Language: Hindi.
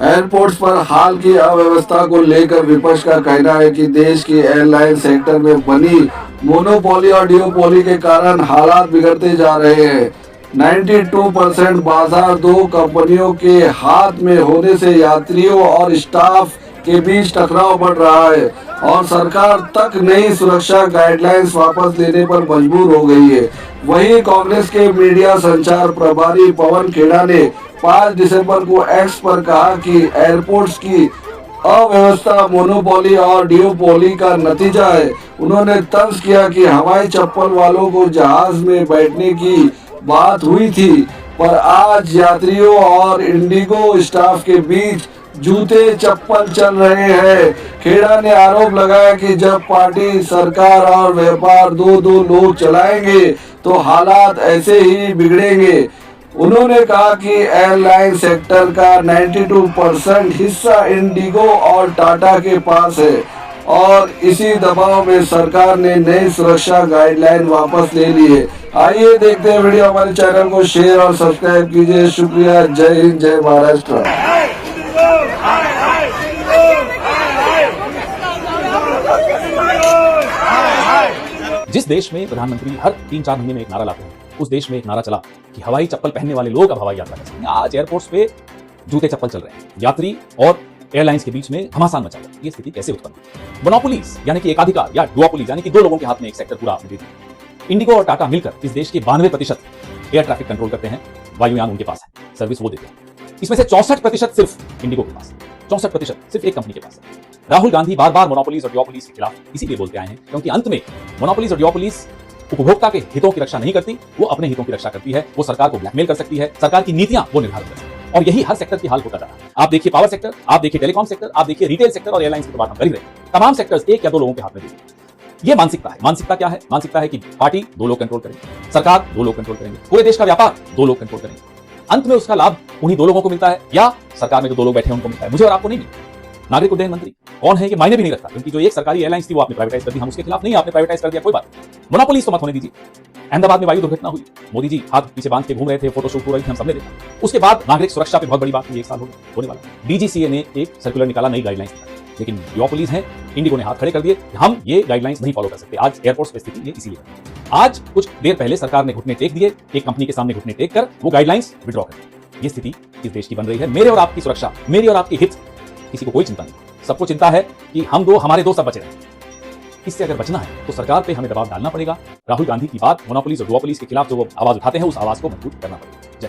एयरपोर्ट्स पर हाल की अव्यवस्था को लेकर विपक्ष का कहना है कि देश की एयरलाइन सेक्टर में बनी मोनोपोली और डिओपोली के कारण हालात बिगड़ते जा रहे हैं। 92% बाजार दो कंपनियों के हाथ में होने से यात्रियों और स्टाफ के बीच टकराव बढ़ रहा है और सरकार तक नई सुरक्षा गाइडलाइंस वापस लेने पर मजबूर हो गई है। वहीं कांग्रेस के मीडिया संचार प्रभारी पवन खेड़ा ने 5 दिसंबर को एक्स पर कहा कि एयरपोर्ट्स की अव्यवस्था मोनोपोली और डिओपोली का नतीजा है। उन्होंने तंज किया कि हवाई चप्पल वालों को जहाज में बैठने की बात हुई थी, पर आज यात्रियों और इंडिगो स्टाफ के बीच जूते चप्पल चल रहे हैं। खेड़ा ने आरोप लगाया कि जब पार्टी, सरकार और व्यापार दो लोग चलाएंगे तो हालात ऐसे ही बिगड़ेंगे। उन्होंने कहा कि एयरलाइन सेक्टर का 92% हिस्सा इंडिगो और टाटा के पास है और इसी दबाव में सरकार ने नई सुरक्षा गाइडलाइन वापस ले ली है। आइए देखते हैं वीडियो। हमारे चैनल को शेयर और सब्सक्राइब कीजिए। शुक्रिया। जय हिंद, जय महाराष्ट्र। जिस देश में प्रधानमंत्री हर 3-4 महीने में एक नारा लाते हैं, उस देश में एक नारा चला कि हवाई चप्पल पहनने वाले लोग अब हवाई यात्रा कर सकते हैं। आज एयरपोर्ट्स पे जूते चप्पल चल रहे हैं, यात्री और एयरलाइंस के बीच में घमासान मचा हुआ है। ये स्थिति कैसे उत्पन्न हुई? मोनोपोलीज यानी कि एकाधिकार या डुओपोलीज यानी कि दो लोगों के हाथ में एक सेक्टर पूरा आपने दे दिया। इंडिगो और टाटा मिलकर इस देश के 92% एयर ट्रैफिक कंट्रोल करते हैं। वायुयान उनके पास है, सर्विस वो देते हैं। इसमें से 64% सिर्फ इंडिगो के पास है, 64% सिर्फ एक कंपनी के पास है। राहुल गांधी बार बार मोनोपोलीज और डिओपोलीज के खिलाफ इसीलिए बोलते आए हैं क्योंकि अंत में मोनोपोलीज और डिओपोलीज उपभोक्ता के हितों की रक्षा नहीं करती, वो अपने हितों की रक्षा करती है। वो सरकार को ब्लैकमेल कर सकती है, सरकार की नीतियां वो निर्धारित कर सकती है और यही हर सेक्टर की हाल होता जा रहा है। आप देखिए पावर सेक्टर, आप देखिए टेलीकॉम सेक्टर, आप देखिए रिटेल सेक्टर और एयरलाइंस की तो बात हम कर ही रहे हैं। तमाम सेक्टर्स एक या दो लोगों के हाथ में दिए। ये मानसिकता है। मानसिकता क्या है? मानसिकता है कि पार्टी 2 लोग कंट्रोल करेंगे, सरकार 2 लोग कंट्रोल करेंगे, पूरे देश का व्यापार 2 लोग कंट्रोल करेंगे। अंत में उसका लाभ उन्हीं 2 लोगों को मिलता है या सरकार में जो 2 लोग बैठे हैं उनको मिलता है। मुझे और आपको नहीं मिलता। नागरिक उड्डयन मंत्री कौन है ये मायने भी नहीं रखता, क्योंकि जो एक सरकारी एयरलाइंस थी वो आपने प्राइवेटाइज कर दी। हम उसके खिलाफ नहीं, आपने प्राइवेटाइज कर दिया, कोई बात। मोनोपोलीज तो मत होने दीजिए। अहमदाबाद में वायु दुर्घटना हुई, मोदी जी हाथ पीछे बांध के घूम रहे थे, फोटोशूट हो रही थी, हम सबने देखा। उसके बाद नागरिक सुरक्षा पे बहुत बड़ी बात हुई, 1 साल होने वाला। डीजीसीए ने एक सर्कुलर निकाला, नई गाइडलाइंस निकाली, लेकिन डिओपोलीज हैं, इंडिगो ने हाथ खड़े कर दिए, हम ये गाइडलाइंस नहीं फॉलो कर सकते। आज एयरपोर्ट्स पे स्थिति ये इसीलिए है। आज कुछ देर पहले सरकार ने घुटने टेक दिए, एक कंपनी के सामने घुटने टेक कर वो गाइडलाइंस विड्रॉ कर दी। ये स्थिति इस देश की बन रही है। मेरे और आपकी सुरक्षा, मेरी और आपके हित किसी को कोई चिंता नहीं। सबको चिंता है कि हमारे 2 सब बचे रहें। इससे अगर बचना है तो सरकार पे हमें दबाव डालना पड़ेगा। राहुल गांधी की बात, मोनोपोलीज और डुओपोलीज के खिलाफ जो वो आवाज उठाते हैं, उस आवाज को मजबूत करना पड़ेगा। जय